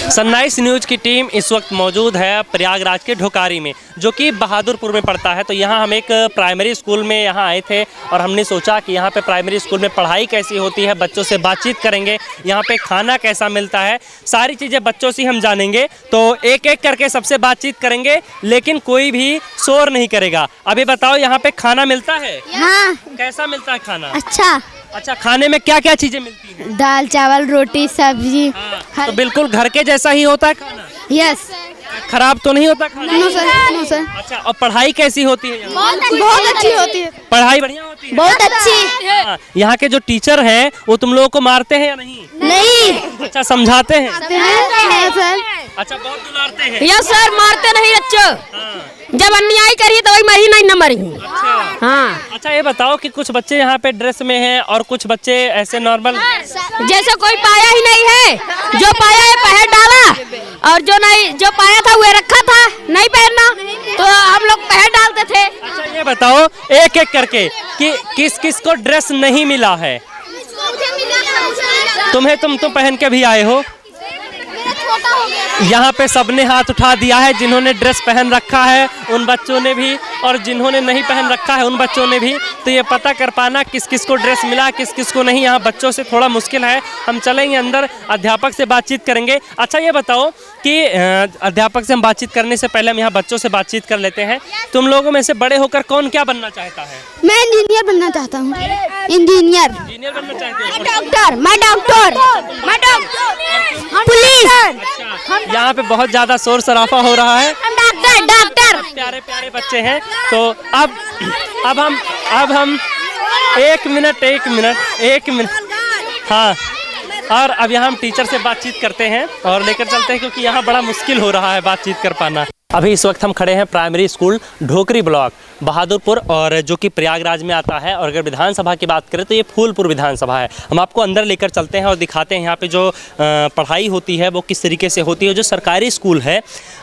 Sunrise news की team इस वक्त मौजूद है प्रयागराज के ढोकारी में, जो कि बहादुरपुर में पड़ता है। तो यहाँ हम एक प्राइमरी स्कूल में यहाँ आए थे और हमने सोचा कि यहाँ पे प्राइमरी स्कूल में पढ़ाई कैसी होती है, बच्चों से बातचीत करेंगे, यहाँ पे खाना कैसा मिलता है, सारी चीज़ें बच्चों से हम जानेंगे। तो एक एक करके सबसे बातचीत करेंगे, लेकिन कोई भी शोर नहीं करेगा। अभी बताओ, यहाँ पे खाना मिलता है? हाँ। कैसा मिलता है खाना? अच्छा, खाने में क्या क्या चीज़ें मिलती हैं? दाल चावल रोटी सब्जी। तो बिल्कुल घर के जैसा ही होता है खाना? यस। खराब तो नहीं होता खाना? No sir, no sir. अच्छा, और पढ़ाई कैसी होती है यहाँ? बहुत अच्छी होती है। पढ़ाई बढ़िया होती है? बहुत अच्छी। हाँ, यहाँ के जो टीचर हैं वो तुम लोगों को मारते हैं या नहीं? नहीं। अच्छा, समझाते हैं? सर। अच्छा, बहुत दुलारते हैं? यस सर, मारते नहीं बच्चों। हाँ। जब अन्याय करिए तो वही मरी नहीं न मरी। अच्छा। हाँ। अच्छा, ये बताओ कि कुछ बच्चे यहाँ पे ड्रेस में हैं और कुछ बच्चे ऐसे नॉर्मल। जैसे कोई पाया ही नहीं है, जो पाया है पहन डाला, और जो नहीं, जो पाया था वो रखा था नहीं पहनना, तो हम लोग पहन डालते थे। अच्छा, ये बताओ एक एक करके कि किस किस को ड्रेस नहीं मिला है? तुम पहन के भी आए हो? यहाँ पे सबने हाथ उठा दिया है, जिन्होंने ड्रेस पहन रखा है उन बच्चों ने भी, और जिन्होंने नहीं पहन रखा है उन बच्चों ने भी। तो ये पता कर पाना किस किस को ड्रेस मिला, किस किस को नहीं, यहाँ बच्चों से थोड़ा मुश्किल है। हम चलेंगे अंदर, अध्यापक से बातचीत करेंगे। अच्छा, ये बताओ कि अध्यापक से हम बातचीत करने से पहले हम यहाँ बच्चों से बातचीत कर लेते हैं। तुम लोगों में से बड़े होकर कौन क्या बनना चाहता है? मैं इंजीनियर बनना चाहता हूँ। इंजीनियर बनना चाहते हो? डॉक्टर, मैं डॉक्टर, मैं डॉक्टर, पुलिस। अच्छा, यहाँ पे बहुत ज्यादा शोर शराफा हो रहा है। डॉक्टर। प्यारे प्यारे बच्चे हैं। तो अब हम एक मिनट हाँ, और अब यहाँ हम टीचर से बातचीत करते हैं और लेकर चलते हैं, क्योंकि यहाँ बड़ा मुश्किल हो रहा है बातचीत कर पाना। अभी इस वक्त हम खड़े हैं प्राइमरी स्कूल ढोकरी ब्लॉक बहादुरपुर, और जो कि प्रयागराज में आता है। और अगर विधानसभा की बात करें तो ये फूलपुर विधानसभा है। हम आपको अंदर लेकर चलते हैं और दिखाते हैं यहाँ पे जो पढ़ाई होती है वो किस तरीके से होती है। जो सरकारी स्कूल है,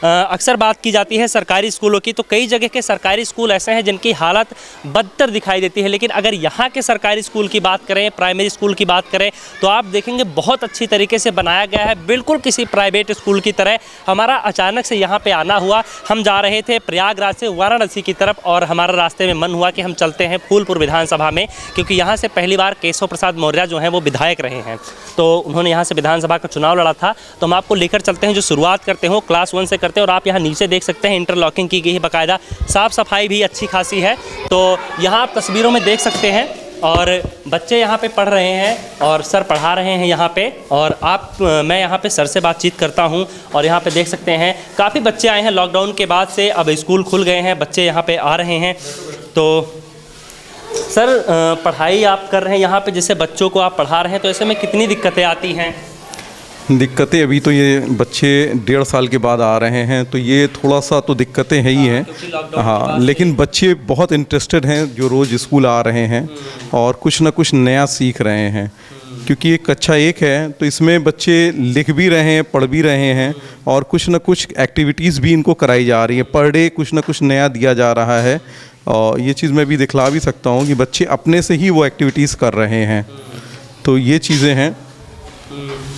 अक्सर बात की जाती है सरकारी स्कूलों की, तो कई जगह के सरकारी स्कूल ऐसे हैं जिनकी हालत बदतर दिखाई देती है। लेकिन अगर यहाँ के सरकारी स्कूल की बात करें, प्राइमरी स्कूल की बात करें, तो आप देखेंगे बहुत अच्छी तरीके से बनाया गया है, बिल्कुल किसी प्राइवेट स्कूल की तरह। हमारा अचानक से यहाँ पर आना हुआ, हम जा रहे थे प्रयागराज से वाराणसी की तरफ, और हमारा रास्ते में मन हुआ कि हम चलते हैं फूलपुर विधानसभा में, क्योंकि यहाँ से पहली बार केशव प्रसाद मौर्य जो हैं वो विधायक रहे हैं। तो उन्होंने यहाँ से विधानसभा का चुनाव लड़ा था। तो हम आपको लेकर चलते हैं। जो शुरुआत करते हो क्लास 1 से करते हैं, और आप यहाँ नीचे देख सकते हैं इंटरलॉकिंग की गई है, बाकायदा साफ़ सफाई भी अच्छी खासी है। तो यहाँ आप तस्वीरों में देख सकते हैं, और बच्चे यहाँ पे पढ़ रहे हैं और सर पढ़ा रहे हैं यहाँ पे। और मैं यहाँ पे सर से बातचीत करता हूँ, और यहाँ पे देख सकते हैं काफ़ी बच्चे आए हैं लॉकडाउन के बाद से, अब स्कूल खुल गए हैं, बच्चे यहाँ पे आ रहे हैं। तो सर, पढ़ाई आप कर रहे हैं यहाँ पे, जैसे बच्चों को आप पढ़ा रहे हैं, तो ऐसे में कितनी दिक्कतें आती हैं? दिक्कतें अभी तो ये बच्चे 1.5 साल के बाद आ रहे हैं, तो ये थोड़ा सा तो दिक्कतें है ही हैं। हाँ, लेकिन बच्चे बहुत इंटरेस्टेड हैं जो रोज़ स्कूल आ रहे हैं और कुछ ना कुछ नया सीख रहे हैं, क्योंकि ये कक्षा 1 है, तो इसमें बच्चे लिख भी रहे हैं, पढ़ भी रहे हैं, और कुछ ना कुछ एक्टिविटीज़ भी इनको कराई जा रही है। पर डे कुछ ना कुछ नया दिया जा रहा है, और ये चीज़ मैं भी दिखला भी सकता हूँ कि बच्चे अपने से ही वो एक्टिविटीज़ कर रहे हैं। तो ये चीज़ें हैं।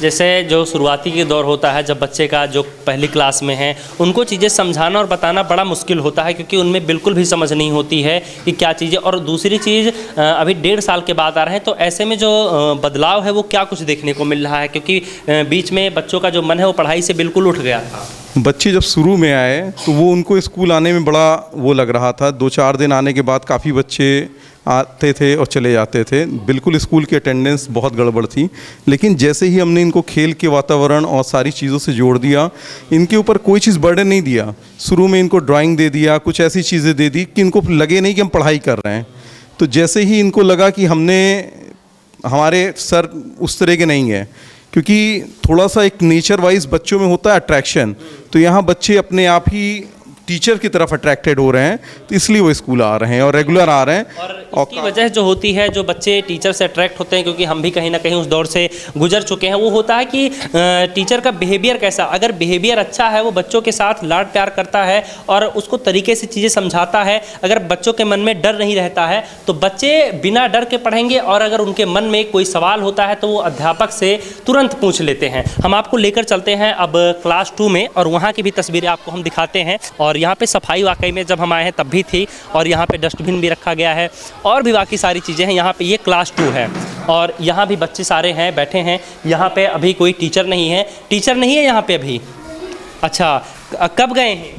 जैसे जो शुरुआती के दौर होता है, जब बच्चे का जो पहली क्लास में है, उनको चीज़ें समझाना और बताना बड़ा मुश्किल होता है, क्योंकि उनमें बिल्कुल भी समझ नहीं होती है कि क्या चीज़ें। और दूसरी चीज़, अभी 1.5 साल के बाद आ रहे हैं, तो ऐसे में जो बदलाव है वो क्या कुछ देखने को मिल रहा है, क्योंकि बीच में बच्चों का जो मन है वो पढ़ाई से बिल्कुल उठ गया था। बच्चे जब शुरू में आए तो वो उनको स्कूल आने में बड़ा वो लग रहा था। 2-4 दिन आने के बाद काफ़ी बच्चे आते थे और चले जाते थे, बिल्कुल स्कूल की अटेंडेंस बहुत गड़बड़ थी। लेकिन जैसे ही हमने इनको खेल के वातावरण और सारी चीज़ों से जोड़ दिया, इनके ऊपर कोई चीज़ बर्डन नहीं दिया। शुरू में इनको ड्राइंग दे दिया, कुछ ऐसी चीज़ें दे दी कि इनको लगे नहीं कि हम पढ़ाई कर रहे हैं। तो जैसे ही इनको लगा कि हमारे सर उस तरह के नहीं हैं, क्योंकि थोड़ा सा एक नेचर वाइज बच्चों में होता है अट्रैक्शन, तो यहाँ बच्चे अपने आप ही टीचर की तरफ अट्रैक्टेड हो रहे हैं, तो इसलिए वो स्कूल आ रहे हैं और रेगुलर आ रहे हैं। और इसकी वजह जो होती है, जो बच्चे टीचर से अट्रैक्ट होते हैं, क्योंकि हम भी कहीं ना कहीं उस दौर से गुजर चुके हैं, वो होता है कि टीचर का बिहेवियर कैसा। अगर बिहेवियर अच्छा है, वो बच्चों के साथ लाड प्यार करता है और उसको तरीके से चीज़ें समझाता है, अगर बच्चों के मन में डर नहीं रहता है तो बच्चे बिना डर के पढ़ेंगे, और अगर उनके मन में कोई सवाल होता है तो वो अध्यापक से तुरंत पूछ लेते हैं। हम आपको लेकर चलते हैं अब क्लास 2 में, और वहाँ की भी तस्वीरें आपको हम दिखाते हैं। और यहाँ पे सफाई वाकई में जब हम आए हैं तब भी थी, और यहाँ पे डस्टबिन भी रखा गया है और भी बाकी सारी चीज़ें हैं। यहाँ पे ये क्लास 2 है और यहाँ भी बच्चे सारे हैं, बैठे हैं। यहाँ पे अभी कोई टीचर नहीं है, टीचर नहीं है यहाँ पे अभी। अच्छा, कब गए हैं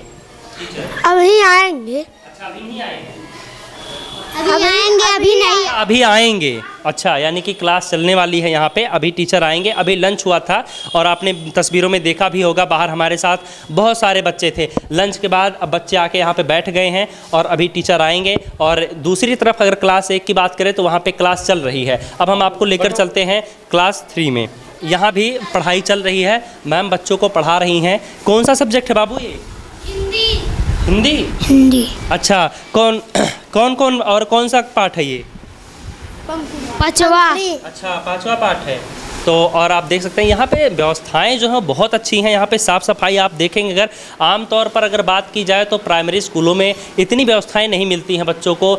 टीचर? अभी आएंगे। अच्छा, अभी नहीं आए हैं? अभी आएंगे, अभी नहीं। अभी आएंगे। अच्छा, यानी कि क्लास चलने वाली है यहाँ पे, अभी टीचर आएंगे। अभी लंच हुआ था और आपने तस्वीरों में देखा भी होगा, बाहर हमारे साथ बहुत सारे बच्चे थे। लंच के बाद अब बच्चे आके यहाँ पे बैठ गए हैं और अभी टीचर आएंगे। और दूसरी तरफ अगर क्लास 1 की बात करें तो वहाँ पे क्लास चल रही है। अब हम आपको लेकर चलते हैं क्लास 3 में। यहाँ भी पढ़ाई चल रही है, मैम बच्चों को पढ़ा रही हैं। कौन सा सब्जेक्ट है बाबू ये? हिंदी। हिंदी। अच्छा, कौन और कौन सा पाठ है ये? 5वां। अच्छा, 5वां पाठ है। तो और आप देख सकते हैं यहाँ पे व्यवस्थाएं जो हैं बहुत अच्छी हैं। यहाँ पे साफ़ सफाई आप देखेंगे, अगर आम तौर पर अगर बात की जाए तो प्राइमरी स्कूलों में इतनी व्यवस्थाएं नहीं मिलती हैं बच्चों को।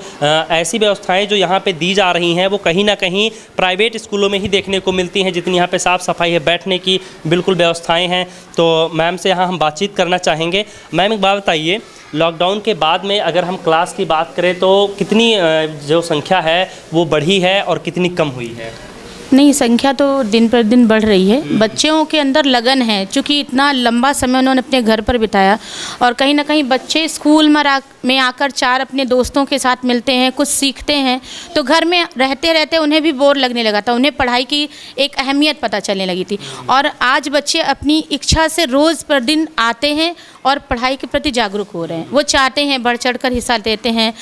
ऐसी व्यवस्थाएं जो यहाँ पे दी जा रही हैं वो कहीं ना कहीं प्राइवेट स्कूलों में ही देखने को मिलती हैं, जितनी यहाँ पे साफ़ सफाई है, बैठने की बिल्कुल व्यवस्थाएँ हैं। तो मैम से यहाँ हम बातचीत करना चाहेंगे। मैम एक बात बताइए, लॉकडाउन के बाद में अगर हम क्लास की बात करें तो कितनी जो संख्या है वो बढ़ी है और कितनी कम हुई है? नहीं, संख्या तो दिन पर दिन बढ़ रही है। बच्चों के अंदर लगन है, क्योंकि इतना लंबा समय उन्होंने अपने घर पर बिताया और कहीं ना कहीं बच्चे स्कूल में आकर 4 अपने दोस्तों के साथ मिलते हैं, कुछ सीखते हैं, तो घर में रहते रहते उन्हें भी बोर लगने लगा था। उन्हें पढ़ाई की एक अहमियत पता चलने लगी थी और आज बच्चे अपनी इच्छा से रोज़ पर दिन आते हैं और पढ़ाई के प्रति जागरूक हो रहे हैं। वो चाहते हैं, बढ़ चढ़ कर हिस्सा लेते हैं,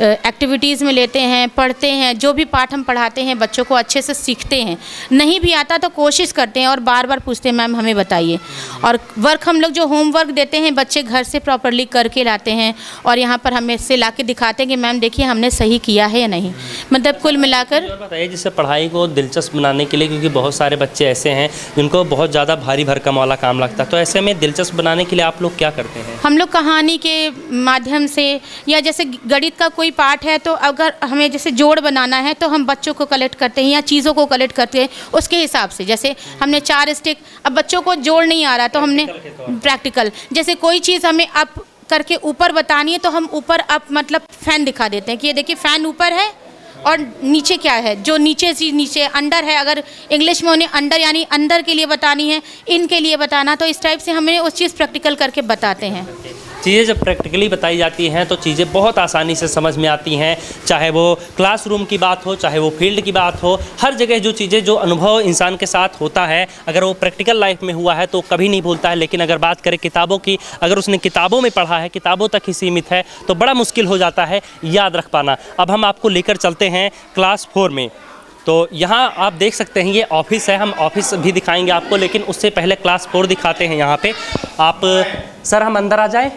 एक्टिविटीज़ में लेते हैं, पढ़ते हैं। जो भी पाठ हम पढ़ाते हैं बच्चों को अच्छे से सीखते हैं। नहीं भी आता तो कोशिश करते हैं और बार बार पूछते हैं, मैम हमें बताइए। और वर्क हम लोग जो होमवर्क देते हैं बच्चे घर से प्रॉपरली करके लाते हैं और यहाँ पर हमें से ला के दिखाते हैं कि मैम देखिए हमने सही किया है या नहीं। मतलब कुल मिलाकर बताइए, जिससे पढ़ाई को दिलचस्प बनाने के लिए, क्योंकि बहुत सारे बच्चे ऐसे हैं जिनको बहुत ज़्यादा भारी भरकम वाला काम लगता है, तो ऐसे में दिलचस्प बनाने के लिए आप लोग क्या करते हैं? हम लोग कहानी के माध्यम से, या जैसे गणित का कोई पाठ है तो अगर हमें जैसे जोड़ बनाना है तो हम बच्चों को कलेक्ट करते हैं या चीज़ों को कलेक्ट करते हैं उसके हिसाब से। जैसे हमने 4 स्टिक, अब बच्चों को जोड़ नहीं आ रहा तो हमने प्रैक्टिकल, जैसे कोई चीज़ हमें अप करके ऊपर बतानी है तो हम ऊपर अप मतलब फ़ैन दिखा देते हैं कि ये देखिए फ़ैन ऊपर है और नीचे क्या है, जो नीचे चीज़ नीचे अंडर है। अगर इंग्लिश में उन्हें अंडर यानी अंदर के लिए बतानी है, इन के लिए बताना, तो इस टाइप से हमें उस चीज़ प्रैक्टिकल करके बताते हैं। चीज़ें जब प्रैक्टिकली बताई जाती हैं तो चीज़ें बहुत आसानी से समझ में आती हैं, चाहे वो क्लासरूम की बात हो, चाहे वो फील्ड की बात हो। हर जगह जो चीज़ें, जो अनुभव इंसान के साथ होता है, अगर वो प्रैक्टिकल लाइफ में हुआ है तो कभी नहीं भूलता है। लेकिन अगर बात करें किताबों की, अगर उसने किताबों में पढ़ा है, किताबों तक ही सीमित है, तो बड़ा मुश्किल हो जाता है याद रख पाना। अब हम आपको लेकर चलते हैं क्लास 4 में। तो यहाँ आप देख सकते हैं ये ऑफिस है, हम ऑफिस भी दिखाएंगे आपको, लेकिन उससे पहले क्लास 4 दिखाते हैं। यहाँ पे आप सर हम अंदर आ जाएं।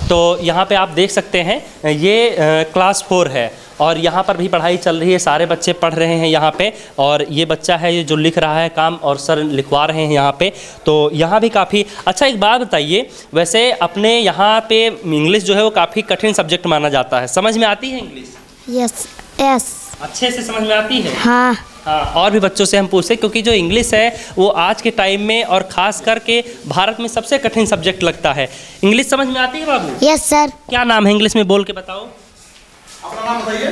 तो यहाँ पे आप देख सकते हैं ये क्लास 4 है और यहाँ पर भी पढ़ाई चल रही है, सारे बच्चे पढ़ रहे हैं यहाँ पे। और ये बच्चा है ये जो लिख रहा है काम, और सर लिखवा रहे हैं यहाँ पे। तो यहाँ भी काफ़ी अच्छा। एक बात बताइए, वैसे अपने यहाँ पे इंग्लिश जो है वो काफ़ी कठिन सब्जेक्ट माना जाता है, समझ में आती है इंग्लिश? Yes yes. अच्छे से समझ में आती है? हाँ हाँ। और भी बच्चों से हम पूछते हैं, क्योंकि जो इंग्लिश है वो आज के टाइम में और ख़ास करके भारत में सबसे कठिन सब्जेक्ट लगता है। इंग्लिश समझ में आती है बाबू? Yes sir. क्या नाम है इंग्लिश में, बोल के बताओ। अपना नाम बताइए।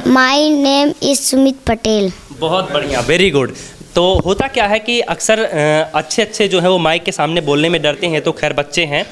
My name is Sumit Patel. बहुत बढ़िया, वेरी गुड। तो होता क्या है कि अक्सर अच्छे जो है वो माइक के सामने बोलने में डरते हैं, तो खैर बच्चे हैं।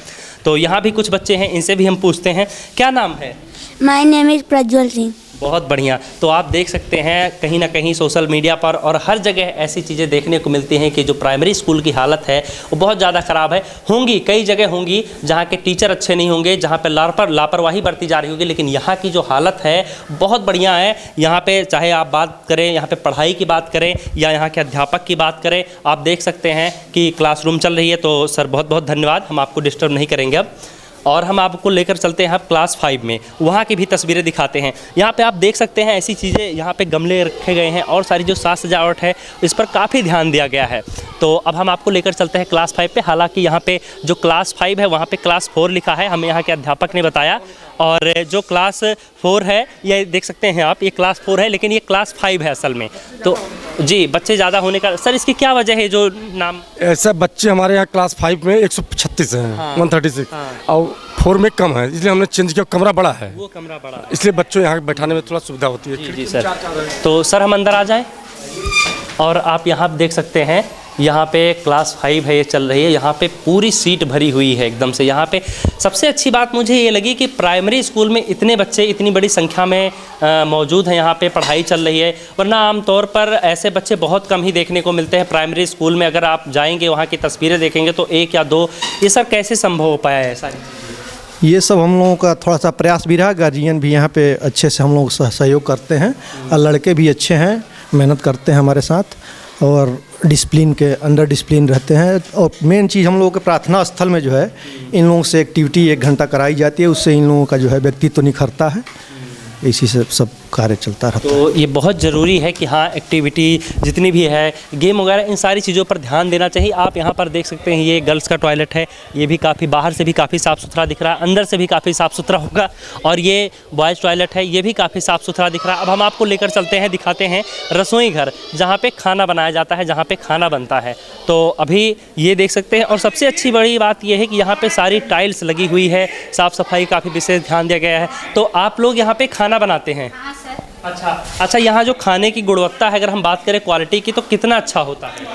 तो यहाँ भी कुछ बच्चे हैं, इनसे भी हम पूछते हैं, क्या नाम है? My name is Prajwal Singh. बहुत बढ़िया। तो आप देख सकते हैं कहीं ना कहीं सोशल मीडिया पर और हर जगह ऐसी चीज़ें देखने को मिलती हैं कि जो प्राइमरी स्कूल की हालत है वो बहुत ज़्यादा ख़राब है। होंगी कई जगह होंगी जहाँ के टीचर अच्छे नहीं होंगे, जहाँ पे लापरवाही बरती जा रही होगी, लेकिन यहाँ की जो हालत है बहुत बढ़िया है। यहाँ पे चाहे आप बात करें, यहाँ पे पढ़ाई की बात करें या यहाँ के अध्यापक की बात करें, आप देख सकते हैं कि क्लासरूम चल रही है। तो सर बहुत बहुत धन्यवाद, हम आपको डिस्टर्ब नहीं करेंगे अब, और हम आपको लेकर चलते हैं अब क्लास 5 में, वहाँ की भी तस्वीरें दिखाते हैं। यहाँ पे आप देख सकते हैं ऐसी चीज़ें, यहाँ पे गमले रखे गए हैं और सारी जो साज सजावट है इस पर काफ़ी ध्यान दिया गया है। तो अब हम आपको लेकर चलते हैं क्लास 5 पे। हालांकि यहाँ पे जो क्लास 5 है वहाँ पे क्लास 4 लिखा है, हमें यहाँ के अध्यापक ने बताया, और जो क्लास 4 है ये देख सकते हैं आप, ये क्लास 4 है लेकिन ये क्लास 5 है असल में। तो जी बच्चे ज़्यादा होने का सर इसकी क्या वजह है? जो नाम ऐसा बच्चे हमारे यहाँ क्लास 5 में 136 हैं, हाँ। 136 और 4 में कम है, इसलिए हमने चेंज किया। कमरा बड़ा है, वो कमरा बड़ा, इसलिए बच्चों यहाँ बैठाने में थोड़ा सुविधा होती है। जी सर। तो सर हम अंदर आ जाएं, और आप यहाँ देख सकते हैं यहाँ पे क्लास 5 है, ये चल रही है। यहाँ पे पूरी सीट भरी हुई है एकदम से। यहाँ पे सबसे अच्छी बात मुझे ये लगी कि प्राइमरी स्कूल में इतने बच्चे इतनी बड़ी संख्या में मौजूद हैं, यहाँ पे पढ़ाई चल रही है, वरना आमतौर पर ऐसे बच्चे बहुत कम ही देखने को मिलते हैं प्राइमरी स्कूल में। अगर आप जाएंगे वहाँ की तस्वीरें देखेंगे तो 1 या 2, ये सर कैसे संभव हो पाया है सारी? ये सब हम लोगों का थोड़ा सा प्रयास भी रहा, गार्जियन भी यहाँ पे अच्छे से हम लोग सहयोग करते हैं, और लड़के भी अच्छे हैं, मेहनत करते हैं हमारे साथ, और डिसिप्लिन के अंडर डिसिप्लिन रहते हैं। और मेन चीज़ हम लोगों के प्रार्थना स्थल में जो है इन लोगों से एक्टिविटी 1 घंटा कराई जाती है, उससे इन लोगों का जो है व्यक्तित्व निखरता है, इसी से सब कार्य चलता रहता है। तो ये बहुत ज़रूरी है कि हाँ एक्टिविटी जितनी भी है, गेम वगैरह, इन सारी चीज़ों पर ध्यान देना चाहिए। आप यहाँ पर देख सकते हैं ये गर्ल्स का टॉयलेट है, ये भी काफ़ी बाहर से भी काफ़ी साफ़ सुथरा दिख रहा है, अंदर से भी काफ़ी साफ़ सुथरा होगा, और ये बॉयज़ टॉयलेट है, ये भी काफ़ी साफ़ सुथरा दिख रहा है। अब हम आपको लेकर चलते हैं, दिखाते हैं रसोई घर, जहाँ पे खाना बनाया जाता है, जहाँ पे खाना बनता है। तो अभी ये देख सकते हैं, और सबसे अच्छी बड़ी बात ये है कि यहाँ पे सारी टाइल्स लगी हुई है, साफ़ सफाई काफ़ी विशेष ध्यान दिया गया है। तो आप लोग यहाँ पे खाना बनाते हैं? अच्छा, यहाँ जो खाने की गुणवत्ता है, अगर हम बात करें क्वालिटी की, तो कितना अच्छा होता है?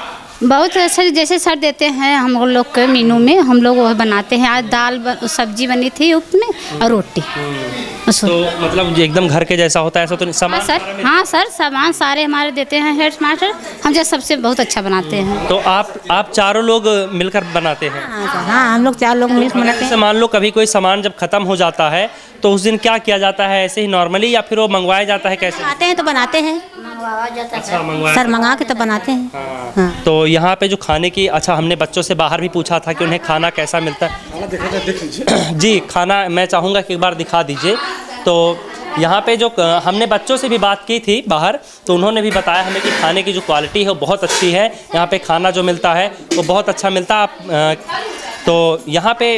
बहुत अच्छा, जैसे सर देते हैं हम लोग के मेनू में, हम लोग वह बनाते हैं। आज दाल सब्जी बनी थी उसमें, और रोटी। तो मतलब एकदम घर के जैसा होता है ऐसा तो नहीं? सामान हाँ सर, सामान सारे हमारे देते हैं हेड मास्टर, हम जो सबसे बहुत अच्छा बनाते हैं। तो आप चारों लोग मिलकर बनाते हैं? हाँ, हम लोग 4 लोग मिलकर बनाते हैं। जैसे मान लो कभी कोई सामान जब खत्म हो जाता है तो उस दिन क्या किया जाता है? ऐसे ही नॉर्मली, या फिर वो मंगवाया जाता है? कैसे आते हैं तो बनाते हैं, सर मंगा के तो बनाते हैं। हाँ। तो यहाँ पे जो खाने की, अच्छा हमने बच्चों से बाहर भी पूछा था कि उन्हें खाना कैसा मिलता है। जी खाना मैं चाहूँगा कि एक बार दिखा दीजिए। तो यहाँ पे जो हमने बच्चों से भी बात की थी बाहर, तो उन्होंने भी बताया हमें कि खाने की जो क्वालिटी है वो बहुत अच्छी है, यहाँ पे खाना जो मिलता है वो बहुत अच्छा मिलता है। आप तो यहाँ पे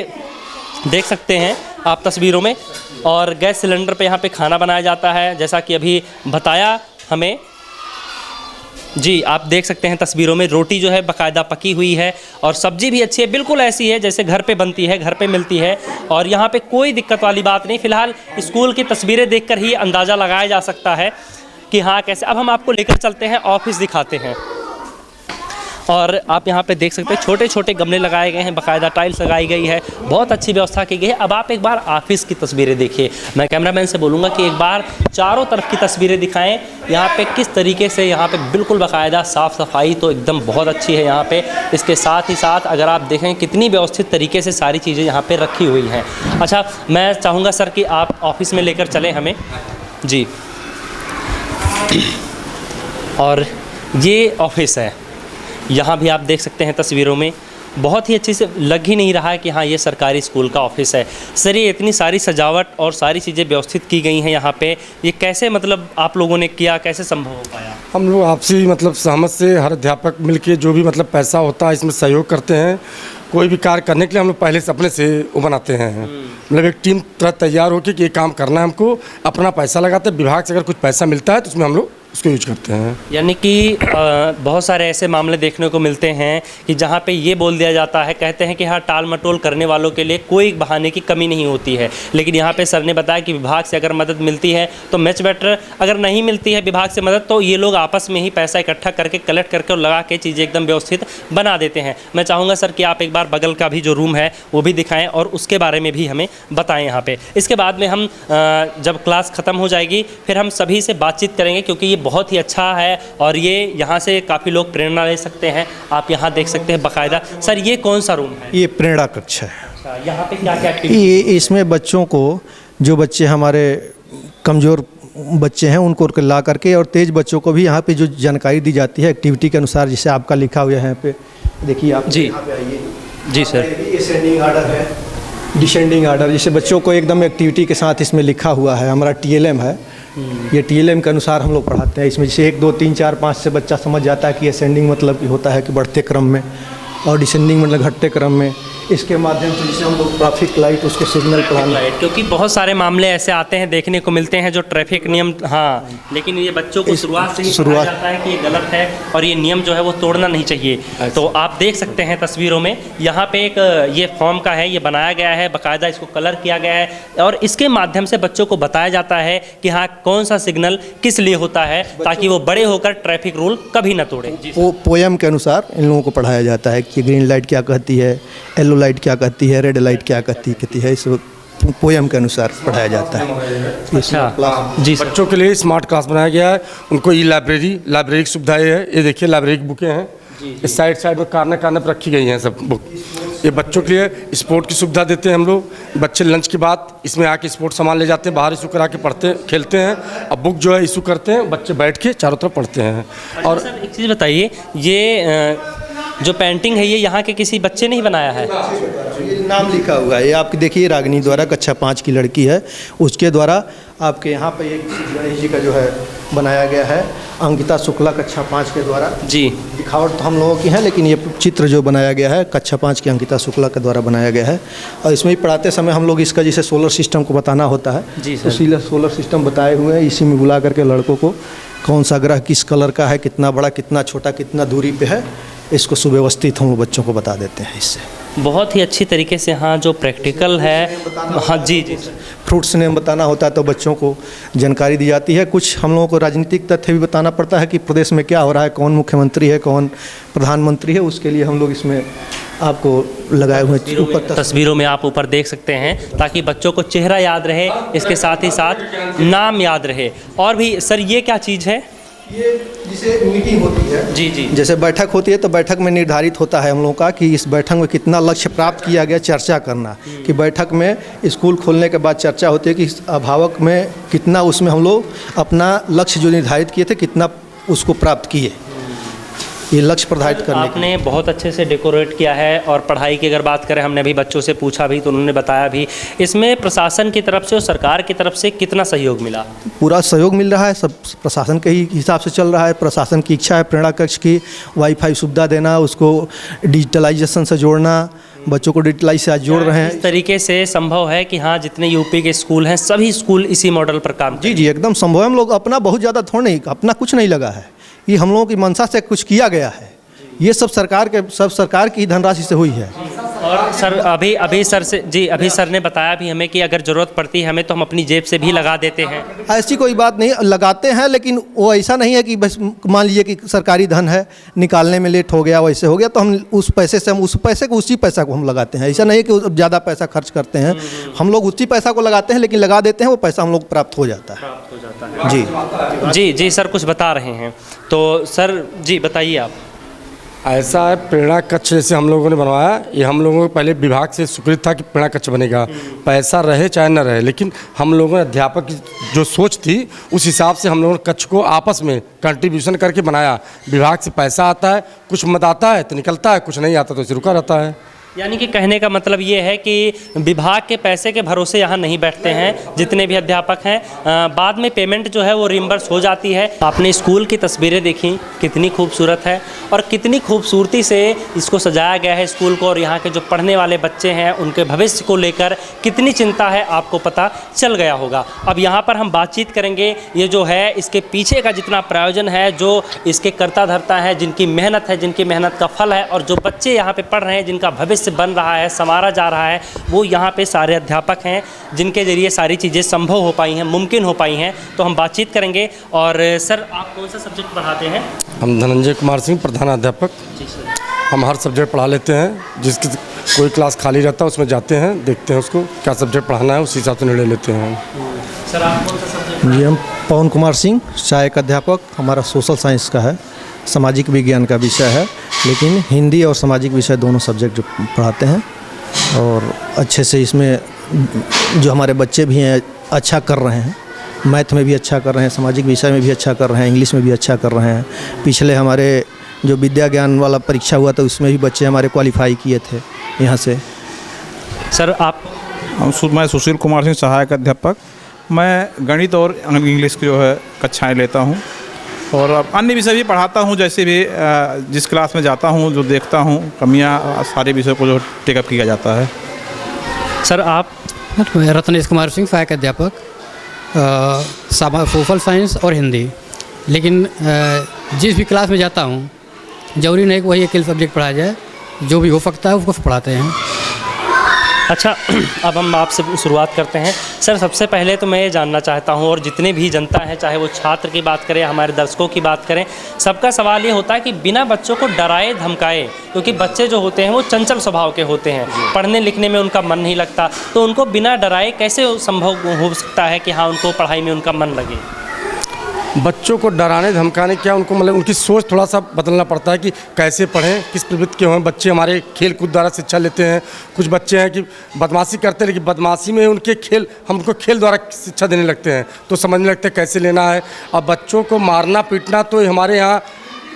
देख सकते हैं आप तस्वीरों में, और गैस सिलेंडर पे यहाँ पे खाना बनाया जाता है, जैसा कि अभी बताया हमें। जी आप देख सकते हैं तस्वीरों में, रोटी जो है बाकायदा पकी हुई है, और सब्जी भी अच्छी है, बिल्कुल ऐसी है जैसे घर पे बनती है, घर पे मिलती है, और यहाँ पे कोई दिक्कत वाली बात नहीं। फ़िलहाल स्कूल की तस्वीरें देखकर ही अंदाज़ा लगाया जा सकता है कि हाँ कैसे। अब हम आपको लेकर चलते हैं, ऑफिस दिखाते हैं, और आप यहाँ पे देख सकते हैं छोटे छोटे गमले लगाए गए हैं, बाकायदा टाइल्स लगाई गई है, बहुत अच्छी व्यवस्था की गई है। अब आप एक बार ऑफिस की तस्वीरें देखिए। मैं कैमरामैन से बोलूँगा कि एक बार चारों तरफ की तस्वीरें दिखाएं, यहाँ पे किस तरीके से यहाँ पे बिल्कुल बाकायदा साफ़ सफाई तो एकदम बहुत अच्छी है यहाँ पे। इसके साथ ही साथ अगर आप देखें कितनी व्यवस्थित तरीके से सारी चीज़ें यहाँ पर रखी हुई हैं। अच्छा मैं चाहूँगा सर कि आप ऑफिस में लेकर चलें हमें। जी और ये ऑफिस है, यहाँ भी आप देख सकते हैं तस्वीरों में, बहुत ही अच्छे से लग ही नहीं रहा है कि हाँ ये सरकारी स्कूल का ऑफिस है। सर ये इतनी सारी सजावट और सारी चीज़ें व्यवस्थित की गई हैं यहाँ पे, ये कैसे मतलब आप लोगों ने किया, कैसे संभव हो पाया? हम लोग आपसी मतलब सहमत से हर अध्यापक मिलके जो भी मतलब पैसा होता है इसमें सहयोग करते हैं। कोई भी कार्य करने के लिए हम लोग पहले से अपने से वो बनाते हैं, मतलब एक टीम तरह तैयार होकर कि ये काम करना है हमको, अपना पैसा लगाते हैं। विभाग से अगर कुछ पैसा मिलता है तो उसमें हम लोग उसको यूज करते हैं। यानी कि बहुत सारे ऐसे मामले देखने को मिलते हैं कि जहाँ पे ये बोल दिया जाता है, कहते हैं कि हाँ टाल मटोल करने वालों के लिए कोई बहाने की कमी नहीं होती है, लेकिन यहाँ पे सर ने बताया कि विभाग से अगर मदद मिलती है तो मच बेटर, अगर नहीं मिलती है विभाग से मदद तो ये लोग आपस में ही पैसा इकट्ठा करके कलेक्ट करके और लगा के चीज़ें एकदम व्यवस्थित बना देते हैं। मैं चाहूँगा सर कि आप एक बार बगल का भी जो रूम है वो भी दिखाएँ और उसके बारे में भी हमें बताएँ यहाँ पे। इसके बाद में हम जब क्लास ख़त्म हो जाएगी फिर हम सभी से बातचीत करेंगे, क्योंकि ये बहुत ही अच्छा है और ये यहाँ से काफ़ी लोग प्रेरणा ले सकते हैं। आप यहाँ देख सकते हैं बाकायदा। सर ये कौन सा रूम है? ये प्रेरणा कक्ष है। अच्छा, यहाँ पे क्या क्या एक्टिविटी? ये इसमें बच्चों को, जो बच्चे हमारे कमज़ोर बच्चे हैं उनको ला करके और तेज़ बच्चों को भी यहाँ पे जो जानकारी दी जाती है एक्टिविटी के अनुसार, जैसे आपका लिखा हुआ है यहाँ पे देखिए आप जी। यहाँ पे आइए। जी सर। ये असेंडिंग आर्डर है, डिसेंडिंग आर्डर, जैसे बच्चों को एकदम एक्टिविटी के साथ इसमें लिखा हुआ है। हमारा TLM है, ये TLM के अनुसार हम लोग पढ़ाते हैं। इसमें जैसे 1 2 3 4 5 से बच्चा समझ जाता है कि असेंडिंग मतलब कि होता है कि बढ़ते क्रम में, और डिसेंडिंग मतलब घटते क्रम में। इसके माध्यम से जैसे हम लोग ट्रैफिक लाइट उसको सिग्नल प्लान, क्योंकि बहुत सारे मामले ऐसे आते हैं देखने को मिलते हैं जो ट्रैफिक नियम, हाँ, लेकिन ये बच्चों को शुरुआत से ही बताया जाता है कि ये गलत है और ये नियम जो है वो तोड़ना नहीं चाहिए। तो आप देख सकते हैं तस्वीरों में, यहाँ पे एक ये फॉर्म का है, ये बनाया गया है बाकायदा, इसको कलर किया गया है और इसके माध्यम से बच्चों को बताया जाता है कि हाँ कौन सा सिग्नल किस लिए होता है, ताकि वो बड़े होकर ट्रैफिक रूल कभी ना तोड़े। पोएम के अनुसार इन लोगों को पढ़ाया जाता है कि ग्रीन लाइट क्या कहती है, येलो लाइट क्या कहती है, रेड लाइट क्या कहती है। इस पोएम के अनुसार पढ़ाया जाता है। अच्छा जी सर। बच्चों के लिए स्मार्ट क्लास बनाया गया है। उनको ई लाइब्रेरी की सुविधाएं है। ये देखिए लाइब्रेरी की बुकें हैं, इस साइड में कार्नर पर रखी गई हैं सब बुक। ये बच्चों के लिए स्पोर्ट की सुविधा देते हैं हम लोग। बच्चे लंच के बाद इसमें आके स्पोर्ट सामान ले जाते हैं, बाहर इशू करा के पढ़ते खेलते हैं। अब बुक जो है इशू करते हैं, बच्चे बैठ के चारों तरफ पढ़ते हैं। और सर एक चीज़ बताइए, ये जो पेंटिंग है ये यहाँ के किसी बच्चे ने ही बनाया है? ये नाम लिखा हुआ है, ये आपकी देखिए रागिनी द्वारा, कक्षा 5 की लड़की है, उसके द्वारा आपके यहाँ पे एक गणेश जी का जो है बनाया गया है। अंकिता शुक्ला कक्षा 5 के द्वारा जी। लिखावट तो हम लोगों की है, लेकिन ये चित्र जो बनाया गया है कक्षा 5 की अंकिता शुक्ला के द्वारा बनाया गया है। और इसमें पढ़ाते समय हम लोग इसका जैसे सोलर सिस्टम को बताना होता है जी सर, उसी सोलर सिस्टम बताए हुए हैं। इसी में बुला करके लड़कों को कौन सा ग्रह किस कलर का है, कितना बड़ा कितना छोटा कितना दूरी पे है, इसको सुव्यवस्थित हम बच्चों को बता देते हैं। इससे बहुत ही अच्छी तरीके से हाँ जो प्रैक्टिकल है, हाँ जी जी फ्रूट्स नेम बताना होता है तो बच्चों को जानकारी दी जाती है। कुछ हम लोगों को राजनीतिक तथ्य भी बताना पड़ता है कि प्रदेश में क्या हो रहा है, कौन मुख्यमंत्री है, कौन प्रधानमंत्री है, उसके लिए हम लोग इसमें आपको लगाए हुए ऊपर तस्वीरों में आप ऊपर देख सकते हैं, ताकि बच्चों को चेहरा याद रहे, इसके साथ ही साथ नाम याद रहे। और भी सर ये क्या चीज़ है? ये जिसे मीटिंग होती है जी जी, जैसे बैठक होती है तो बैठक में निर्धारित होता है हम लोगों का कि इस बैठक में कितना लक्ष्य प्राप्त किया गया, चर्चा करना कि बैठक में स्कूल खोलने के बाद चर्चा होती है कि अभिभावक में कितना उसमें हम लोग अपना लक्ष्य जो निर्धारित किए थे कितना उसको प्राप्त किए, ये लक्ष्य निर्धारित करने। आपने बहुत अच्छे से डेकोरेट किया है। और पढ़ाई की अगर बात करें, हमने अभी बच्चों से पूछा भी तो उन्होंने बताया भी, इसमें प्रशासन की तरफ से और सरकार की तरफ से कितना सहयोग मिला? पूरा सहयोग मिल रहा है, सब प्रशासन के ही हिसाब से चल रहा है। प्रशासन की इच्छा है प्रेरणा कक्ष की वाईफाई सुविधा देना, उसको डिजिटलाइजेशन से जोड़ना, बच्चों को डिजिटलाइज से आज जोड़ रहे हैं। इस तरीके से संभव है कि हाँ जितने यूपी के स्कूल हैं सभी स्कूल इसी मॉडल पर काम जी जी एकदम संभव है। हम लोग अपना बहुत ज़्यादा थोड़ा नहीं, अपना कुछ नहीं लगा है, ये हम लोगों की मंशा से कुछ किया गया है। ये सब सरकार की धनराशि से हुई है। और सर अभी सर से जी अभी सर ने बताया भी हमें कि अगर ज़रूरत पड़ती है हमें तो हम अपनी जेब से भी लगा देते हैं। ऐसी कोई बात नहीं, लगाते हैं, लेकिन वो ऐसा नहीं है कि बस मान लीजिए कि सरकारी धन है, निकालने में लेट हो गया, वैसे हो गया तो हम उस पैसे से उसी पैसा को हम लगाते हैं। ऐसा नहीं है कि ज़्यादा पैसा खर्च करते हैं, हम लोग उसी पैसा को लगाते हैं, लेकिन लगा देते हैं, वो पैसा हम लोग प्राप्त हो जाता है। जी जी जी सर कुछ बता रहे हैं तो सर जी बताइए आप। ऐसा है, प्रेरणा कक्ष जैसे हम लोगों ने बनवाया, ये हम लोगों को पहले विभाग से स्वीकृत था कि प्रेरणा कक्ष बनेगा, पैसा रहे चाहे न रहे, लेकिन हम लोगों ने अध्यापक की जो सोच थी उस हिसाब से हम लोगों ने कक्ष को आपस में कंट्रीब्यूशन करके बनाया। विभाग से पैसा आता है, कुछ मत आता है तो निकलता है, कुछ नहीं आता तो इसे रुका रहता है। यानी कि कहने का मतलब ये है कि विभाग के पैसे के भरोसे यहाँ नहीं बैठते हैं जितने भी अध्यापक हैं, बाद में पेमेंट जो है वो रिम्बर्स हो जाती है। आपने स्कूल की तस्वीरें देखी, कितनी खूबसूरत है और कितनी खूबसूरती से इसको सजाया गया है स्कूल को, और यहाँ के जो पढ़ने वाले बच्चे हैं उनके भविष्य को लेकर कितनी चिंता है आपको पता चल गया होगा। अब यहाँ पर हम बातचीत करेंगे, ये जो है इसके पीछे का जितना प्रायोजन है, जो इसके कर्ता धर्ता है, जिनकी मेहनत है, जिनकी मेहनत का फल है, और जो बच्चे यहाँ पे पढ़ रहे हैं, जिनका भविष्य बन रहा है, संवारा जा रहा है, वो यहाँ पे सारे अध्यापक हैं जिनके ज़रिए सारी चीज़ें संभव हो पाई हैं, मुमकिन हो पाई हैं। तो हम बातचीत करेंगे। और सर, आप कौन सा सब्जेक्ट पढ़ाते हैं? हम धनंजय कुमार सिंह, प्रधान अध्यापक। हम हर सब्जेक्ट पढ़ा लेते हैं, जिसकी कोई क्लास खाली रहता है उसमें जाते हैं, देखते हैं उसको क्या सब्जेक्ट पढ़ाना है, उसी हिसाब से निर्णय लेते हैं। सर, आप कौन सा सब्जेक्ट? जी, हम पवन कुमार सिंह, सहायक अध्यापक। हमारा सोशल साइंस का है, सामाजिक विज्ञान का विषय है, लेकिन हिंदी और सामाजिक विषय दोनों सब्जेक्ट जो पढ़ाते हैं, और अच्छे से इसमें जो हमारे बच्चे भी हैं अच्छा कर रहे हैं, मैथ में भी अच्छा कर रहे हैं, सामाजिक विषय में भी अच्छा कर रहे हैं, इंग्लिश में भी अच्छा कर रहे हैं। पिछले हमारे जो विद्या ज्ञान वाला परीक्षा हुआ था उसमें भी बच्चे हमारे क्वालिफाई किए थे यहाँ से। सर, आप? मैं सुशील कुमार सिंह, सहायक अध्यापक। मैं गणित और इंग्लिश की जो है कक्षाएँ लेता हूँ, और अन्य विषय भी पढ़ाता हूँ। जैसे भी जिस क्लास में जाता हूँ, जो देखता हूँ कमियाँ, सारे विषयों को जो टेकअप किया जाता है। सर, आप? मैं रत्नेश कुमार सिंह, सहायक अध्यापक, सोशल साइंस और हिंदी। लेकिन जिस भी क्लास में जाता हूँ जरूरी नहीं कि वही अकेले सब्जेक्ट पढ़ाया जाए, जो भी हो सकता है उसको पढ़ाते हैं। अच्छा, अब हम आपसे शुरुआत करते हैं। सर, सबसे पहले तो मैं ये जानना चाहता हूँ, और जितने भी जनता है, चाहे वो छात्र की बात करें, हमारे दर्शकों की बात करें, सबका सवाल ये होता है कि बिना बच्चों को डराए धमकाए, क्योंकि बच्चे जो होते हैं वो चंचल स्वभाव के होते हैं, पढ़ने लिखने में उनका मन नहीं लगता, तो उनको बिना डराए कैसे संभव हो सकता है कि हाँ उनको पढ़ाई में उनका मन लगे? बच्चों को डराने धमकाने क्या, उनको मतलब उनकी सोच थोड़ा सा बदलना पड़ता है कि कैसे पढ़ें, किस प्रवृत्ति के हों। बच्चे हमारे खेल कूद द्वारा शिक्षा लेते हैं। कुछ बच्चे हैं कि बदमाशी करते हैं, लेकिन बदमाशी में उनके खेल, हम उनको खेल द्वारा शिक्षा देने लगते हैं, तो समझने लगते हैं कैसे लेना है। अब बच्चों को मारना पीटना तो हमारे यहाँ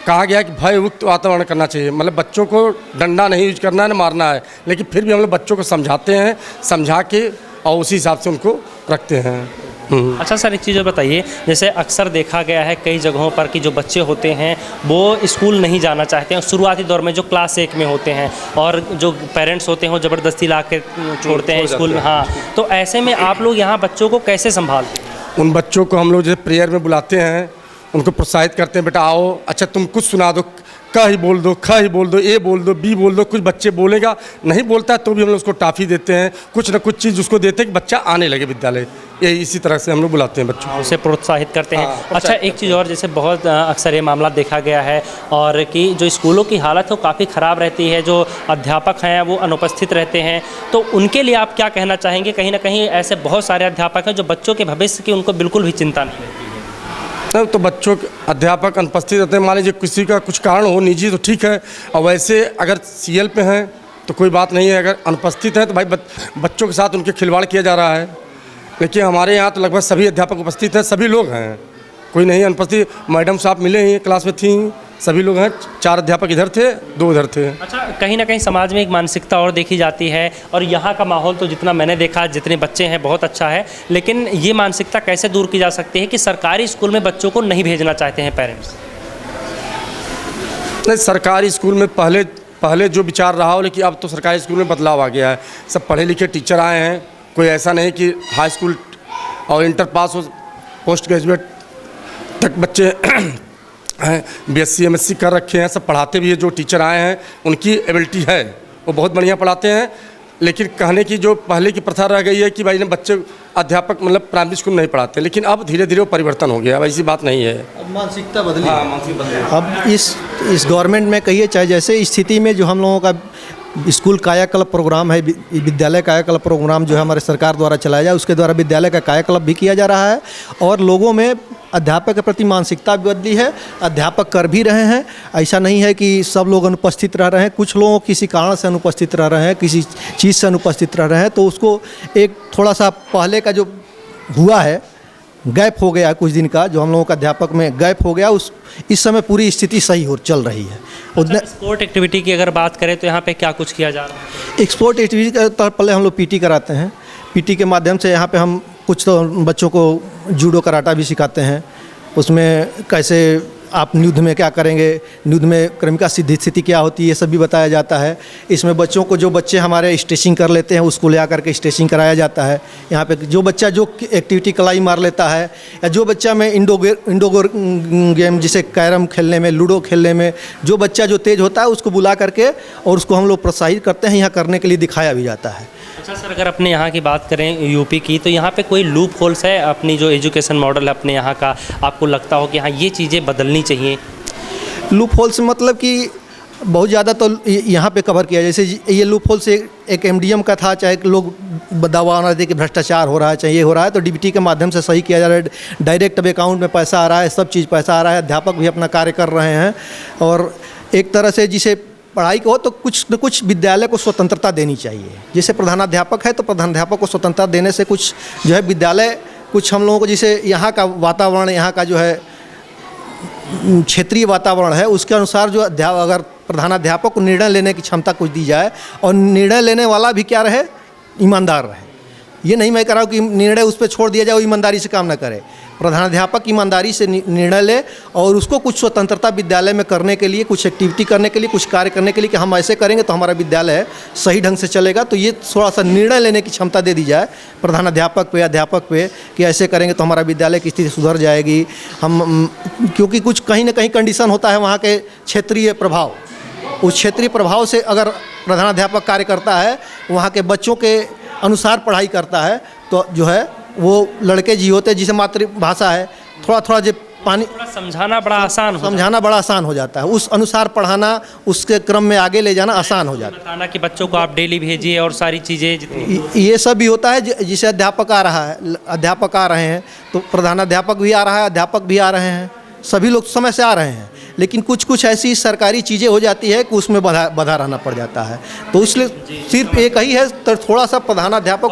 कहा गया कि भययुक्त वातावरण करना चाहिए, मतलब बच्चों को डंडा नहीं यूज करना है, ना मारना है, लेकिन फिर भी हम लोग बच्चों को समझाते हैं, समझा के और उसी हिसाब से उनको रखते हैं। अच्छा सर, एक चीज़ और बताइए, जैसे अक्सर देखा गया है कई जगहों पर कि जो बच्चे होते हैं वो स्कूल नहीं जाना चाहते हैं शुरुआती दौर में, जो क्लास 1 में होते हैं, और जो पेरेंट्स होते हैं वो ज़बरदस्ती ला के छोड़ते हैं स्कूल में। हाँ, तो ऐसे में आप लोग यहाँ बच्चों को कैसे संभालते हैं? उन बच्चों को हम लोग जैसे प्रेयर में बुलाते हैं, उनको प्रोत्साहित करते हैं, बेटा आओ, अच्छा तुम कुछ सुना दो, क ही बोल दो, ख ही बोल दो, ए बोल दो, बी बोल दो। कुछ बच्चे बोलेगा, नहीं बोलता है तो भी हम लोग उसको टॉफ़ी देते हैं, कुछ ना कुछ चीज़ उसको देते हैं कि बच्चा आने लगे विद्यालय। ये इसी तरह से हम लोग बुलाते हैं बच्चों को, उसे प्रोत्साहित करते हैं। अच्छा, एक चीज़ और, जैसे बहुत अक्सर ये मामला देखा गया है, और कि जो स्कूलों की हालत है वो काफ़ी ख़राब रहती है, जो अध्यापक हैं वो अनुपस्थित रहते हैं, तो उनके लिए आप क्या कहना चाहेंगे? कहीं ना कहीं ऐसे बहुत सारे अध्यापक हैं जो बच्चों के भविष्य की उनको बिल्कुल भी चिंता नहीं रहती है। तो बच्चों के अध्यापक अनुपस्थित रहते हैं, मान लीजिए किसी का कुछ कारण हो निजी तो ठीक है, और वैसे अगर सीएल पे हैं तो कोई बात नहीं है, अगर अनुपस्थित हैं तो भाई बच्चों के साथ उनके खिलवाड़ किया जा रहा है। लेकिन हमारे यहाँ तो लगभग सभी अध्यापक उपस्थित हैं, सभी लोग हैं, कोई नहीं अनुपस्थित। मैडम साहब मिले ही क्लास में थी, सभी लोग हैं, 4 अध्यापक इधर थे, 2 उधर थे। अच्छा, कहीं ना कहीं समाज में एक मानसिकता और देखी जाती है, और यहाँ का माहौल तो जितना मैंने देखा, जितने बच्चे हैं बहुत अच्छा है, लेकिन ये मानसिकता कैसे दूर की जा सकती है कि सरकारी स्कूल में बच्चों को नहीं भेजना चाहते हैं पेरेंट्स? नहीं, सरकारी स्कूल में पहले जो विचार रहा हो, लेकिन अब तो सरकारी स्कूल में बदलाव आ गया है, सब पढ़े लिखे टीचर आए हैं, कोई ऐसा नहीं कि हाई स्कूल और इंटर पास हो, पोस्ट ग्रेजुएट तक बच्चे हैं, BSc MSc कर रखे हैं, सब पढ़ाते भी है। जो टीचर आए हैं उनकी एबिलिटी है, वो बहुत बढ़िया पढ़ाते हैं। लेकिन कहने की जो पहले की प्रथा रह गई है कि भाई ने बच्चे अध्यापक मतलब प्राइमरी स्कूल में नहीं पढ़ाते, लेकिन अब धीरे धीरे वो परिवर्तन हो गया, अब ऐसी बात नहीं है, अब मानसिकता बदली। हाँ, मानसिकता बदली। अब इस गवर्नमेंट में कहिए, चाहे जैसे स्थिति में जो हम लोगों का स्कूल कायाकल्प प्रोग्राम है, विद्यालय कायाकल्प प्रोग्राम जो है हमारे सरकार द्वारा चलाया जाए, उसके द्वारा विद्यालय का कायाकल्प भी किया जा रहा है, और लोगों में अध्यापक के प्रति मानसिकता भी बदली है, अध्यापक कर भी रहे हैं। ऐसा नहीं है कि सब लोग अनुपस्थित रह रहे हैं, कुछ लोग किसी कारण से अनुपस्थित रह रहे हैं, किसी चीज़ से अनुपस्थित रह रहे हैं, तो उसको एक थोड़ा सा पहले का जो हुआ है गैप हो गया कुछ दिन का, जो हम लोगों का अध्यापक में गैप हो गया, इस समय पूरी स्थिति सही हो चल रही है। स्पोर्ट एक्टिविटी की अगर बात करें तो यहाँ पे क्या कुछ किया जा रहा है? स्पोर्ट एक्टिविटी के तौर पहले हम लोग पीटी कराते हैं। पीटी के माध्यम से यहाँ पे हम कुछ तो बच्चों को जूडो कराटा भी सिखाते हैं। उसमें कैसे आप युद्ध में क्या करेंगे, युद्ध में क्रमिका सिद्धि स्थिति क्या होती है, ये सब भी बताया जाता है। इसमें बच्चों को, जो बच्चे हमारे स्ट्रेचिंग कर लेते हैं उसको ले आकर के स्ट्रेचिंग कराया जाता है। यहाँ पे जो बच्चा जो एक्टिविटी कलाई मार लेता है, या जो बच्चा में इंडोर गेम जिसे कैरम खेलने में, लूडो खेलने में जो बच्चा जो तेज़ होता है उसको बुला करके और उसको हम लोग प्रोत्साहित करते हैं, यहाँ करने के लिए दिखाया भी जाता है। अच्छा सर, अगर अपने यहाँ की बात करें यूपी की, तो यहाँ पे कोई लूप होल्स है अपनी जो एजुकेशन मॉडल है अपने यहाँ का, आपको लगता हो कि हाँ ये चीज़ें बदलनी चाहिए? लूप होल्स मतलब कि बहुत ज़्यादा तो यहाँ पे कवर किया, जैसे ये लूप होल से एक एमडीएम का था, चाहे लोग दावा ना दे कि भ्रष्टाचार हो रहा है, चाहे ये हो रहा है, तो डीबीटी के माध्यम से सही किया जा रहा है। डायरेक्ट अब अकाउंट में पैसा आ रहा है, सब चीज़ पैसा आ रहा है। अध्यापक भी अपना कार्य कर रहे हैं और एक तरह से जिसे पढ़ाई को तो कुछ न कुछ विद्यालय को स्वतंत्रता देनी चाहिए। जैसे प्रधानाध्यापक है तो प्रधानाध्यापक को स्वतंत्रता देने से कुछ जो है विद्यालय, कुछ हम लोगों को जैसे यहाँ का वातावरण, यहाँ का जो है क्षेत्रीय वातावरण है, उसके अनुसार जो अगर प्रधानाध्यापक को निर्णय लेने की क्षमता कुछ दी जाए और निर्णय लेने वाला भी क्या रहे, ईमानदार रहे। ये नहीं मैं कह रहा हूँ कि निर्णय उस पर छोड़ दिया जाए, वो ईमानदारी से काम न करे। प्रधानाध्यापक ईमानदारी से निर्णय ले और उसको कुछ स्वतंत्रता विद्यालय में करने के लिए, कुछ एक्टिविटी करने के लिए, कुछ कार्य करने के लिए कि हम ऐसे करेंगे तो हमारा विद्यालय सही ढंग से चलेगा। तो ये थोड़ा सा निर्णय लेने की क्षमता दे दी जाए प्रधानाध्यापक पे, अध्यापक पे, कि ऐसे करेंगे तो हमारा विद्यालय की स्थिति सुधर जाएगी। हम क्योंकि कुछ कहीं ना कहीं कंडीशन होता है वहाँ के क्षेत्रीय प्रभाव, उस क्षेत्रीय प्रभाव से अगर प्रधानाध्यापक कार्य करता है, वहाँ के बच्चों के अनुसार पढ़ाई करता है, तो जो है वो लड़के जी होते हैं जिसे मातृभाषा है, थोड़ा जो थोड़ा समझाना बड़ा आसान हो जाता है। उस अनुसार पढ़ाना, उसके क्रम में आगे ले जाना आसान हो जाता है। बताना कि बच्चों को आप डेली भेजिए और सारी चीज़ें जितनी, ये सब भी होता है। जिसे अध्यापक आ रहा है, अध्यापक आ रहे हैं तो प्रधानाध्यापक भी आ रहा है, अध्यापक भी आ रहे हैं, सभी लोग समय से आ रहे हैं। लेकिन कुछ ऐसी सरकारी चीज़ें हो जाती है कि उसमें बधा रहना पड़ जाता है। तो इसलिए सिर्फ एक ही है, तो थोड़ा सा प्रधानाध्यापक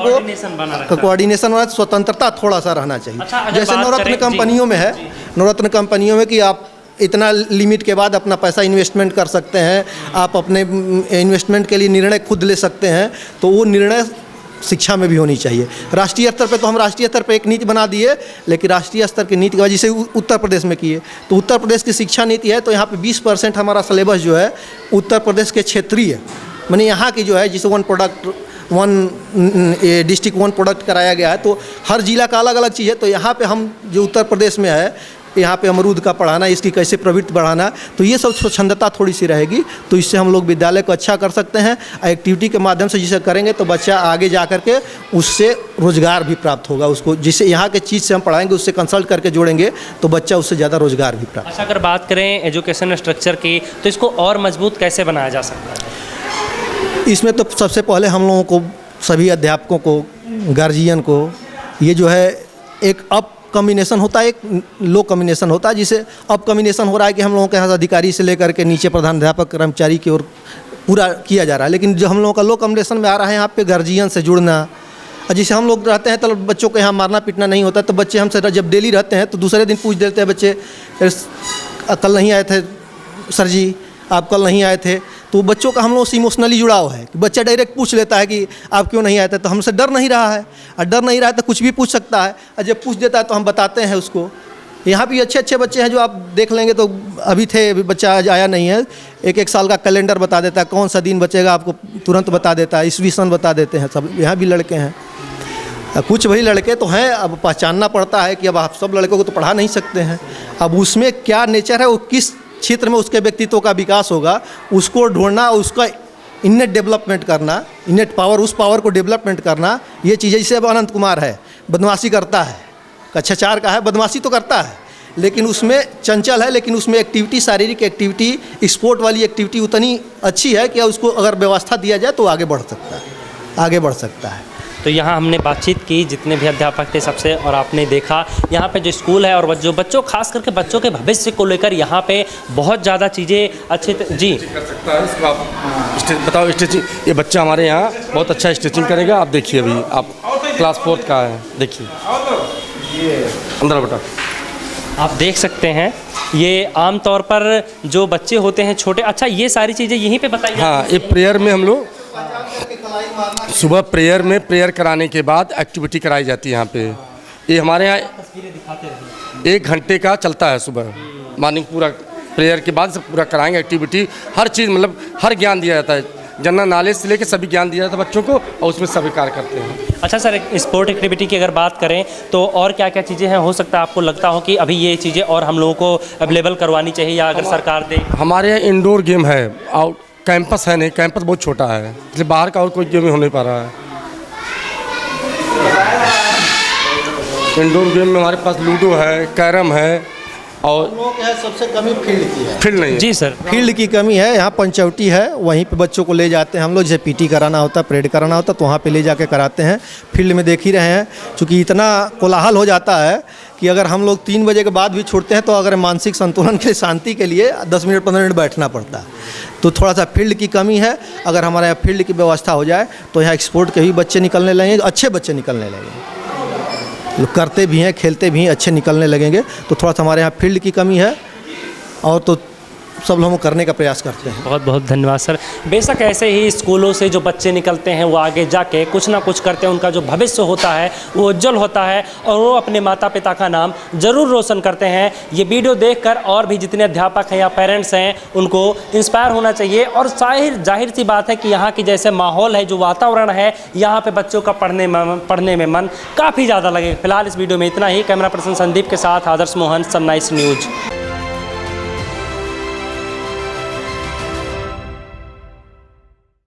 को कोऑर्डिनेशन वाला स्वतंत्रता थोड़ा सा रहना चाहिए। अच्छा, जैसे नवरत्न कंपनियों में है, नवरत्न कंपनियों में कि आप इतना लिमिट के बाद अपना पैसा इन्वेस्टमेंट कर सकते हैं, आप अपने इन्वेस्टमेंट के लिए निर्णय खुद ले सकते हैं, तो वो निर्णय शिक्षा में भी होनी चाहिए। राष्ट्रीय स्तर पे तो हम राष्ट्रीय स्तर पे एक नीति बना दिए, लेकिन राष्ट्रीय स्तर की नीति की वजह से उत्तर प्रदेश में किए, तो उत्तर प्रदेश की शिक्षा नीति है तो यहाँ पे 20% हमारा सिलेबस जो है उत्तर प्रदेश के क्षेत्रीय, माने यहाँ की जो है, जिसे डिस्ट्रिक्ट 1 प्रोडक्ट कराया गया है, तो हर जिला का अलग अलग चीज़ है। तो यहाँ पे हम जो उत्तर प्रदेश में है, यहाँ पे अमरूद का पढ़ाना, इसकी कैसे प्रवृत्ति बढ़ाना, तो ये सब स्वच्छंदता थोड़ी सी रहेगी, तो इससे हम लोग विद्यालय को अच्छा कर सकते हैं। एक्टिविटी के माध्यम से जिसे करेंगे तो बच्चा आगे जा कर के उससे रोज़गार भी प्राप्त होगा उसको, जिससे यहाँ के चीज़ से हम पढ़ाएंगे, उससे कंसल्ट करके जोड़ेंगे तो बच्चा उससे ज़्यादा रोज़गार भी प्राप्त। अच्छा, अगर बात करें एजुकेशन स्ट्रक्चर की, तो इसको और मजबूत कैसे बनाया जा सकता है? इसमें तो सबसे पहले हम लोगों को, सभी अध्यापकों को, गार्जियन को, ये जो है एक अप कम्बिनेशन होता है, एक लो कम्बिनेशन होता है। जिसे अप कम्बिनेशन हो रहा है कि हम लोगों के यहाँ अधिकारी से लेकर के नीचे प्रधानाध्यापक कर्मचारी की ओर पूरा किया जा रहा है, लेकिन जो हम लोगों का लो कम्बिनेशन में आ रहा है, यहाँ पे गार्जियन से जुड़ना। और जैसे हम लोग रहते हैं तो बच्चों को यहाँ मारना पीटना नहीं होता, तो बच्चे हमसे जब डेली रहते हैं तो दूसरे दिन पूछ देते हैं बच्चे, कल नहीं आए थे सर जी, आप कल नहीं आए थे। तो बच्चों का हम लोगों से इमोशनली जुड़ाव है कि बच्चा डायरेक्ट पूछ लेता है कि आप क्यों नहीं आए थे, तो हमसे डर नहीं रहा है, और डर नहीं रहा है तो कुछ भी पूछ सकता है, और जब पूछ देता है तो हम बताते हैं उसको। यहाँ भी अच्छे बच्चे हैं जो आप देख लेंगे, तो अभी थे, अभी बच्चा आज आया नहीं है, 1 साल का कैलेंडर बता देता है, कौन सा दिन बचेगा आपको तुरंत बता देता है, ईस्वी सन बता देते हैं। सब यहाँ भी लड़के हैं, कुछ वही लड़के तो हैं, अब पहचानना पड़ता है कि अब आप सब लड़कों को तो पढ़ा नहीं सकते हैं, अब उसमें क्या नेचर है, वो किस क्षेत्र में उसके व्यक्तित्व का विकास होगा, उसको ढूंढना, उसका इनेट डेवलपमेंट करना, इनेट पावर, उस पावर को डेवलपमेंट करना, ये चीज़ें। जैसे अब अनंत कुमार है, बदमाशी करता है, कक्षा 4 का है, बदमाशी तो करता है, लेकिन उसमें चंचल है, लेकिन उसमें एक्टिविटी, शारीरिक एक्टिविटी, स्पोर्ट वाली एक्टिविटी उतनी अच्छी है कि उसको अगर व्यवस्था दिया जाए तो आगे बढ़ सकता है। तो यहाँ हमने बातचीत की जितने भी अध्यापक थे सबसे, और आपने देखा यहाँ पे जो स्कूल है और जो बच्चों, खास करके बच्चों के भविष्य को लेकर यहाँ पे बहुत ज़्यादा चीज़ें अच्छे जी कर सकता है। इसको आप बताओ, स्टिचिंग, ये बच्चा हमारे यहाँ बहुत अच्छा स्टिचिंग करेगा। आप देखिए, अभी आप क्लास 4 का है, देखिए अंदर बेटा। आप देख सकते हैं ये आम तौर पर जो बच्चे होते हैं छोटे, अच्छा ये सारी चीज़ें यहीं पे बताइए। हाँ, ये प्रेयर में हम लोग सुबह प्रेयर में प्रेयर कराने के बाद एक्टिविटी कराई जाती है यहाँ पे। ये हमारे यहाँ 1 घंटे का चलता है सुबह मॉर्निंग, पूरा प्रेयर के बाद सब पूरा कराएंगे एक्टिविटी, हर चीज़ मतलब हर ज्ञान दिया जाता है, जनरल नॉलेज से लेकर सभी ज्ञान दिया जाता है बच्चों को, और उसमें सभी कार्य करते हैं। अच्छा सर, स्पोर्ट एक्टिविटी की अगर बात करें तो और क्या क्या चीज़ें हैं, हो सकता है आपको लगता हो कि अभी ये चीज़ें और हम लोगों को अवेलेबल करवानी चाहिए या अगर सरकार दे? हमारे यहाँ इंडोर गेम है, आउट कैंपस है नहीं, कैंपस बहुत छोटा है, इसलिए बाहर का और कोई गेम हो नहीं पा रहा है। इंडोर गेम में हमारे पास लूडो है, कैरम है, और सबसे कमी फील्ड की है। फील्ड नहीं है। जी सर, फील्ड की कमी है। यहाँ पंचवटी है, वहीं पे बच्चों को ले जाते हैं हम लोग, जैसे पीटी कराना होता है, परेड कराना होता है, तो वहाँ पे ले जाके कराते हैं। फील्ड में देख ही रहे हैं, चूँकि इतना कोलाहल हो जाता है कि अगर हम लोग 3 बजे के बाद भी छोड़ते हैं तो अगर मानसिक संतुलन के शांति के लिए 10 मिनट 15 मिनट बैठना पड़ता है, तो थोड़ा सा फील्ड की कमी है। अगर हमारे यहाँ फील्ड की व्यवस्था हो जाए तो यहाँ एक्सपोर्ट के भी बच्चे निकलने लगेंगे, अच्छे बच्चे निकलने लगेंगे, लोग करते भी हैं, खेलते भी हैं, अच्छे निकलने लगेंगे। तो थोड़ा सा हमारे यहाँ फील्ड की कमी है, और तो सब लोग करने का प्रयास करते हैं। बहुत बहुत धन्यवाद सर। बेशक ऐसे ही स्कूलों से जो बच्चे निकलते हैं वो आगे जाके कुछ ना कुछ करते हैं, उनका जो भविष्य होता है वो उज्जवल होता है और वो अपने माता पिता का नाम ज़रूर रोशन करते हैं। ये वीडियो देखकर और भी जितने अध्यापक हैं या पेरेंट्स हैं उनको इंस्पायर होना चाहिए, और जाहिर सी बात है कि यहाँ की जैसे माहौल है, जो वातावरण है, यहाँ पर बच्चों का पढ़ने में मन काफ़ी ज़्यादा लगेगा। फिलहाल इस वीडियो में इतना ही। कैमरा पर्सन संदीप के साथ आदर्श मोहन, सनराइज न्यूज़।